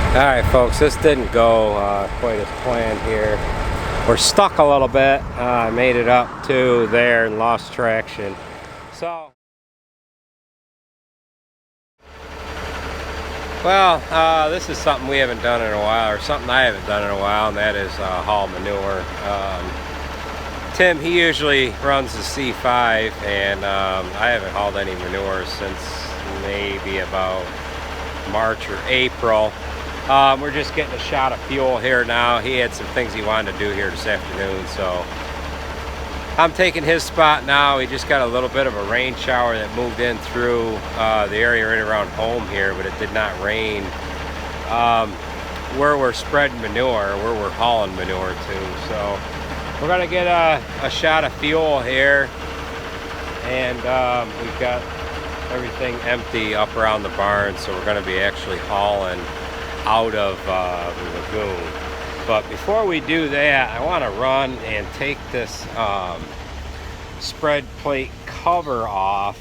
Alright folks, this didn't go quite as planned here. We're stuck a little bit. I made it up to there and lost traction. So, well, this is something we haven't done in a while, or something I haven't done in a while, and that is haul manure. Tim, he usually runs the C5, and I haven't hauled any manure since maybe about March or April. We're just getting a shot of fuel here now. He had some things he wanted to do here this afternoon, so I'm taking his spot now. We just got a little bit of a rain shower that moved in through the area right around home here, but it did not rain where we're spreading manure, where we're hauling manure to. So we're gonna get a shot of fuel here, and we've got everything empty up around the barn, so we're gonna be actually hauling out of the lagoon. But before we do that, I want to run and take this spread plate cover off.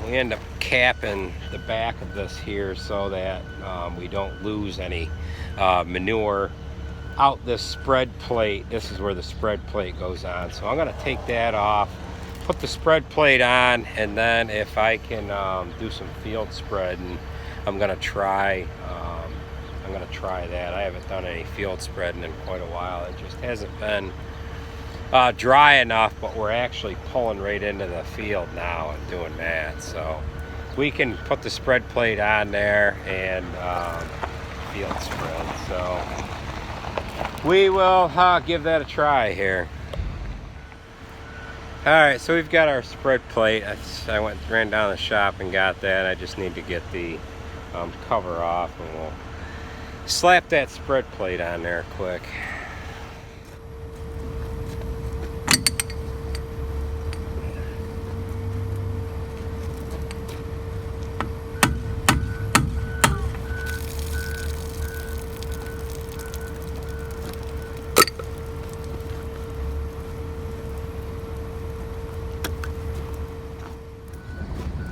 We end up capping the back of this here so that we don't lose any manure out this spread plate. This is where the spread plate goes on, so I'm going to take that off, put the spread plate on, and then if I can do some field spreading, I'm gonna try that. I haven't done any field spreading in quite a while. It just hasn't been dry enough, but we're actually pulling right into the field now and doing that. So we can put the spread plate on there and field spread. So we will give that a try here. Alright, so we've got our spread plate. I ran down the shop and got that. I just need to get the cover off, and we'll slap that spread plate on there quick.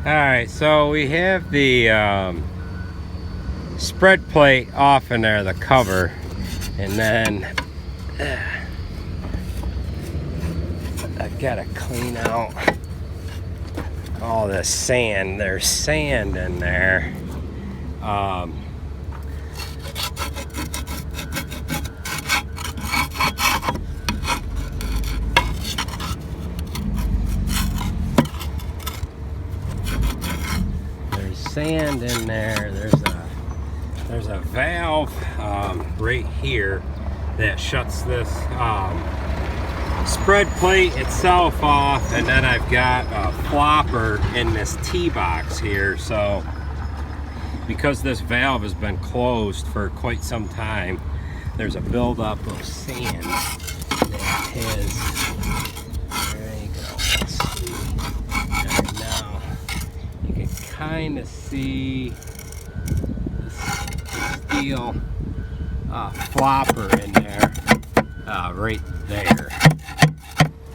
Alright, so we have the spread plate off in there, the cover, and then I've got to clean out all this sand. There's sand in there. There's sand in there. There's a valve right here that shuts this spread plate itself off, and then I've got a flopper in this tee box here. So because this valve has been closed for quite some time, there's a buildup of sand that has, there you go, let's see. And now you can kind of see steel flopper in there, right there.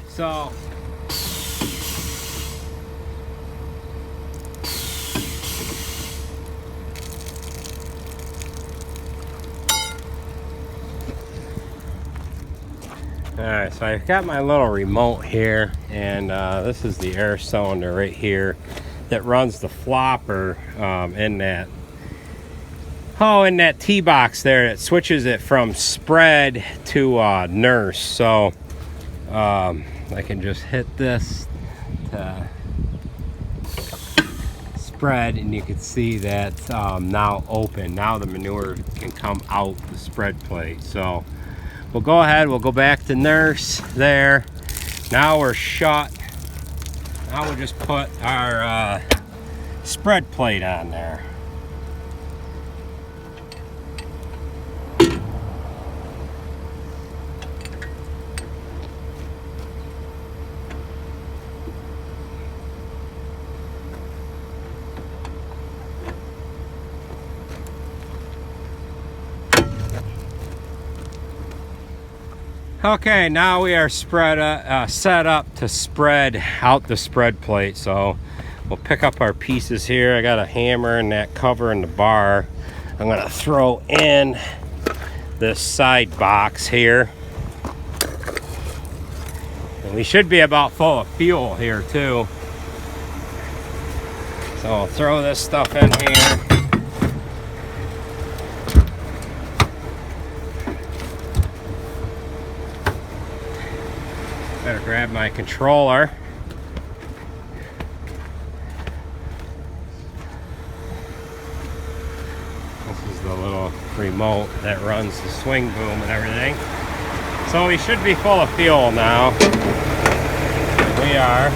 So alright, so I've got my little remote here, and this is the air cylinder right here that runs the flopper in that tee box there. It switches it from spread to nurse. So I can just hit this to spread, and you can see that's now open. Now the manure can come out the spread plate. So we'll go ahead, we'll go back to nurse there. Now we're shut. Now we'll just put our spread plate on there. Okay, now we are set up to spread out the spread plate. So we'll pick up our pieces here. I got a hammer and that cover and the bar. I'm gonna throw in this side box here. And we should be about full of fuel here too. So I'll throw this stuff in here. Better grab my controller. This is the little remote that runs the swing boom and everything. So we should be full of fuel now. We are.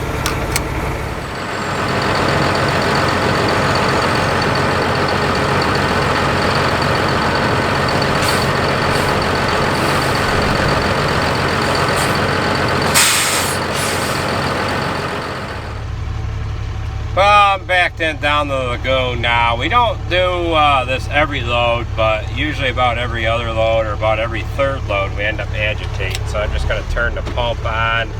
Well, I'm backed in down the lagoon now. We don't do this every load, but usually about every other load or about every third load we end up agitating. So I'm just going to turn the pump on,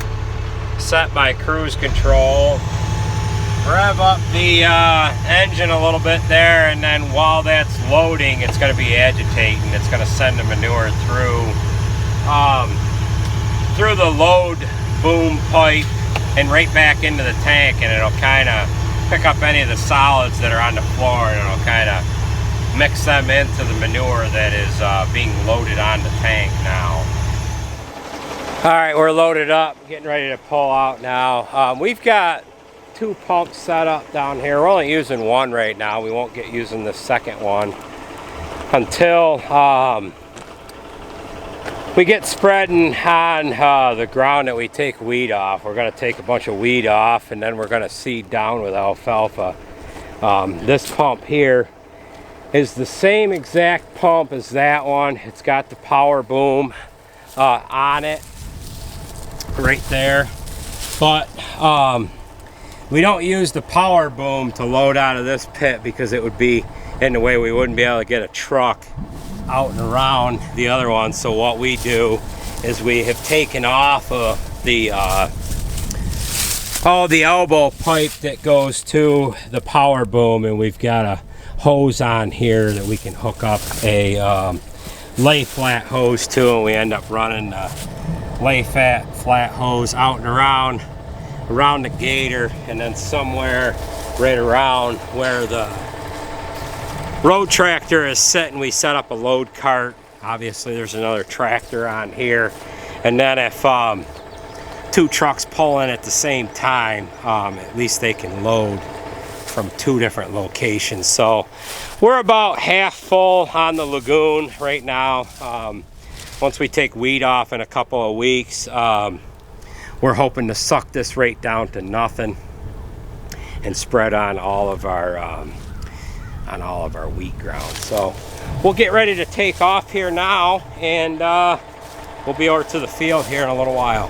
set my cruise control, rev up the engine a little bit there, and then while that's loading, it's going to be agitating. It's going to send the manure through the load boom pipe and right back into the tank, and it'll kind of pick up any of the solids that are on the floor, and it'll kind of mix them into the manure that is being loaded on the tank now. All right, we're loaded up, getting ready to pull out now. We've got 2 pumps set up down here. We're only using one right now. We won't get using the second one until we get spreading on the ground that we take weed off. We're going to take a bunch of weed off, and then we're going to seed down with alfalfa. This pump here is the same exact pump as that one. It's got the power boom on it right there, but we don't use the power boom to load out of this pit because it would be in the way. We wouldn't be able to get a truck out and around the other one. So what we do is we have taken off of the elbow pipe that goes to the power boom, and we've got a hose on here that we can hook up a lay flat hose to, and we end up running the lay flat hose out and around the gator, and then somewhere right around where the road tractor is sitting, we set up a load cart. Obviously there's another tractor on here, and then if 2 trucks pull in at the same time, at least they can load from 2 different locations. So we're about half full on the lagoon right now. Once we take weed off in a couple of weeks, we're hoping to suck this right down to nothing and spread on all of our wheat ground. So we'll get ready to take off here now, and we'll be over to the field here in a little while.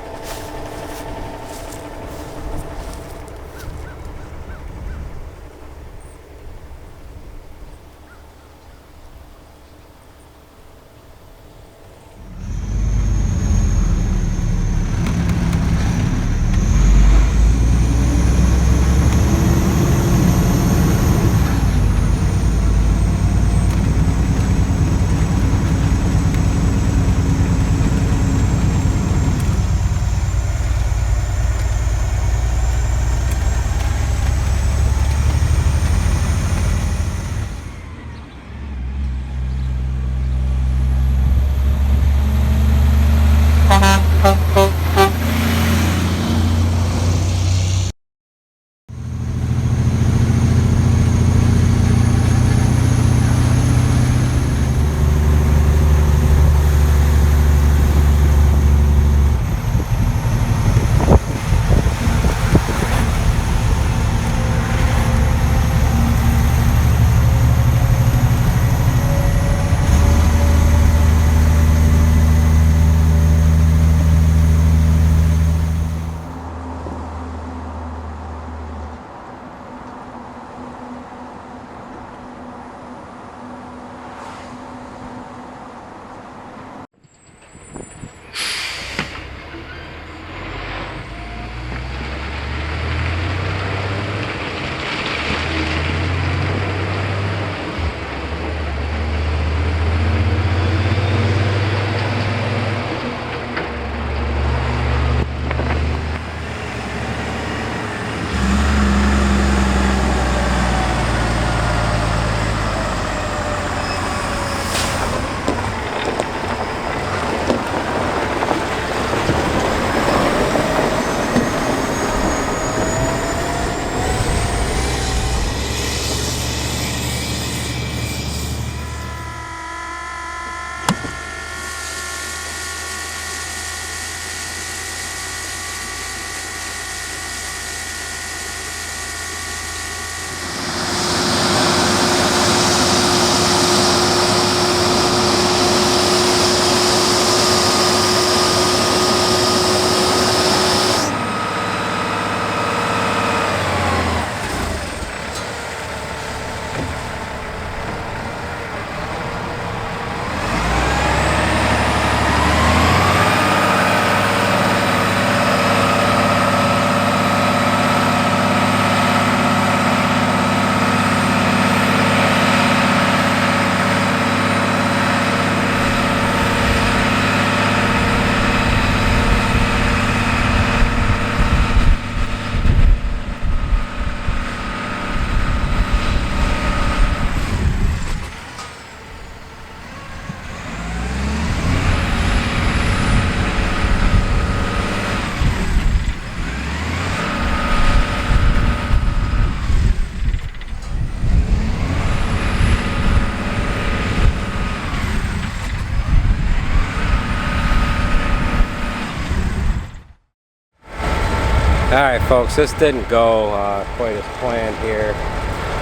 Alright folks, this didn't go quite as planned here.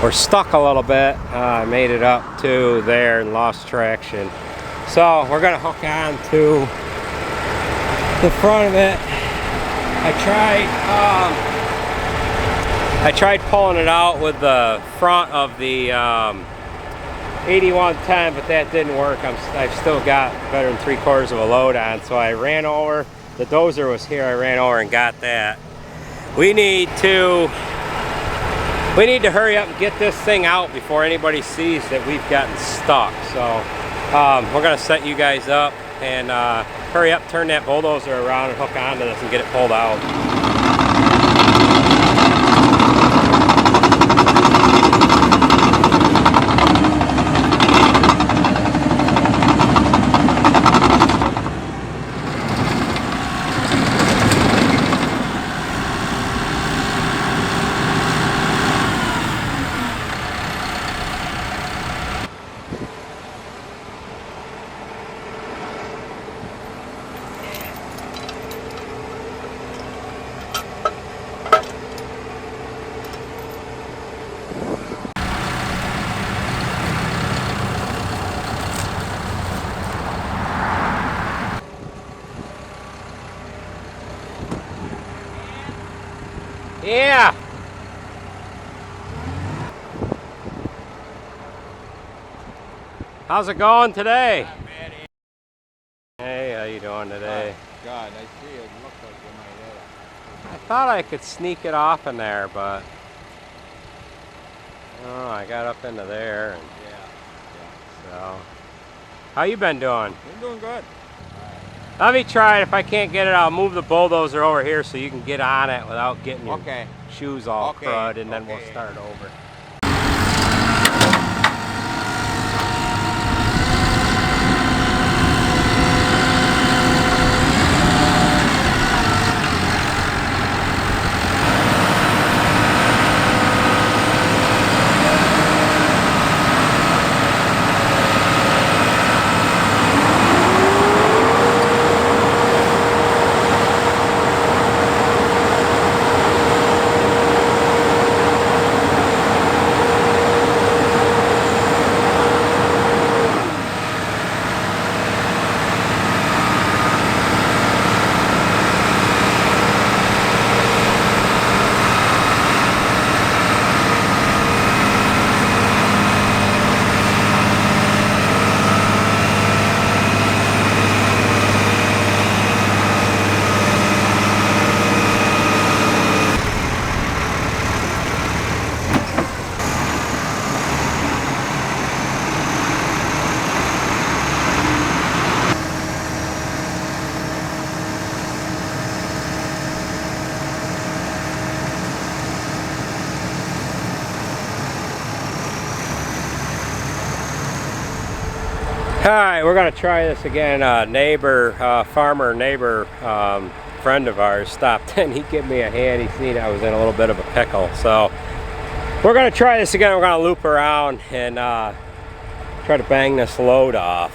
We're stuck a little bit. Made it up to there and lost traction. So we're gonna hook on to the front of it. I tried pulling it out with the front of the 8110, but that didn't work. I've still got better than 3/4 of a load on, so I ran over. The dozer was here. I ran over and got that. We need to hurry up and get this thing out before anybody sees that we've gotten stuck. So we're gonna set you guys up and hurry up, turn that bulldozer around and hook onto this and get it pulled out. Yeah. How's it going today? Not bad, Andy. Hey, how you doing today? Oh, God, I see it. Looks like you might hit it. I thought I could sneak it off in there, but oh, I got up into there. And so, how you been doing? Been doing good. Let me try it. If I can't get it, I'll move the bulldozer over here so you can get on it without getting your shoes all crud, and then we'll start over. Alright, we're going to try this again. Farmer neighbor friend of ours stopped in. He gave me a hand. He seen I was in a little bit of a pickle. So we're going to try this again. We're going to loop around and try to bang this load off.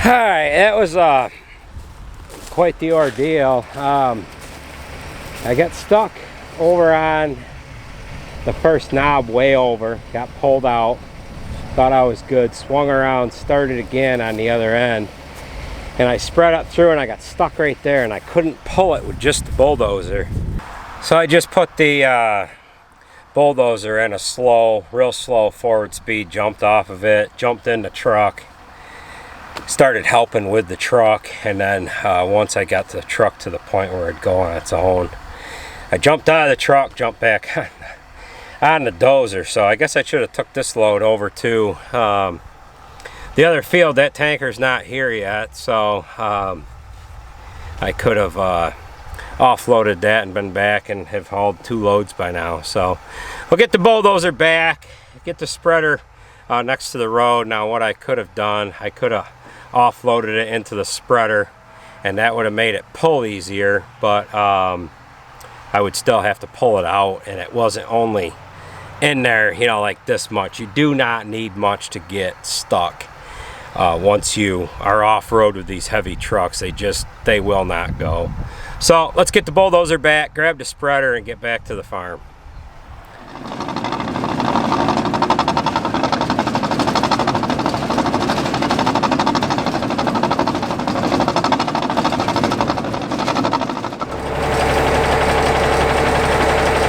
Alright, that was quite the ordeal. I got stuck over on the first knob way over, got pulled out, thought I was good, swung around, started again on the other end, and I spread up through and I got stuck right there and I couldn't pull it with just the bulldozer. So I just put the bulldozer in a slow, real slow forward speed, jumped off of it, jumped in the truck, started helping with the truck, and then once I got the truck to the point where it'd go on its own, I jumped out of the truck, jumped back on the dozer. So I guess I should have took this load over to the other field. That tanker's not here yet, so I could have offloaded that and been back and have hauled 2 loads by now. So we'll get the bulldozer back, get the spreader next to the road. Now what I could have done, I could have offloaded it into the spreader and that would have made it pull easier, but I would still have to pull it out, and it wasn't only in there, you know, like this much. You do not need much to get stuck. Once you are off-road with these heavy trucks, they will not go. So let's get the bulldozer back, grab the spreader, and get back to the farm.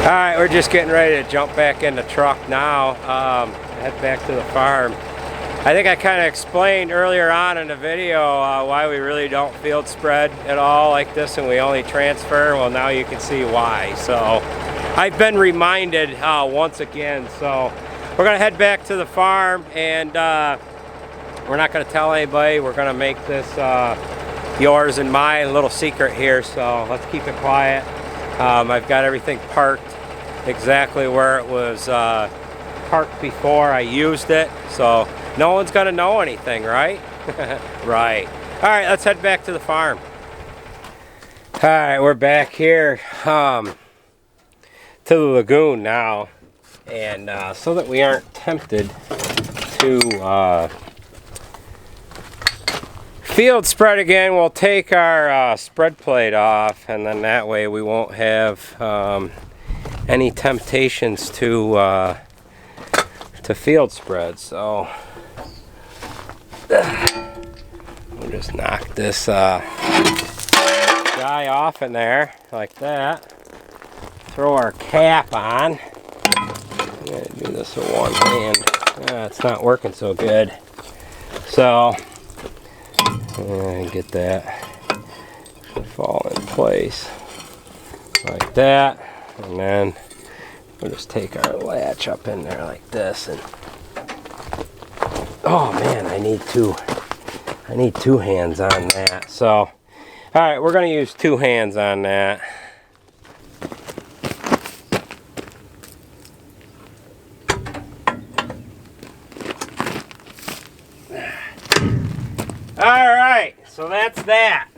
Alright, we're just getting ready to jump back in the truck now, head back to the farm. I think I kind of explained earlier on in the video why we really don't field spread at all like this and we only transfer. Well, now you can see why. So I've been reminded once again. So we're going to head back to the farm, and we're not going to tell anybody. We're going to make this yours and mine little secret here, so let's keep it quiet. I've got everything parked exactly where it was parked before I used it, so no one's gonna know anything, right? Right. All right, let's head back to the farm. All right, we're back here to the lagoon now, and so that we aren't tempted to field spread again, we'll take our spread plate off, and then that way we won't have any temptations to field spread. So we'll just knock this guy off in there like that. Throw our cap on. I'm gonna do this with one hand. It's not working so good. So get that to fall in place like that, and then we'll just take our latch up in there like this, and oh man, I need two hands on that. So all right, we're going to use 2 hands on that. Alright, so that's that.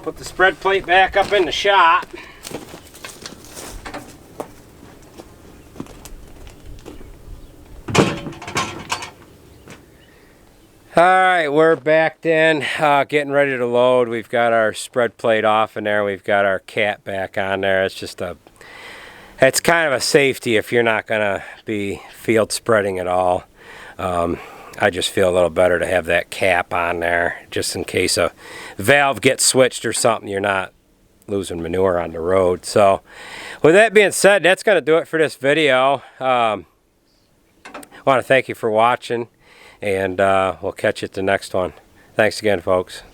Put the spread plate back up in the shop. Alright, we're backed in, getting ready to load. We've got our spread plate off in there. We've got our cap back on there. It's kind of a safety if you're not going to be field spreading at all. I just feel a little better to have that cap on there, just in case a valve gets switched or something, you're not losing manure on the road. So with that being said, that's going to do it for this video. I want to thank you for watching, and we'll catch you at the next one. Thanks again, folks.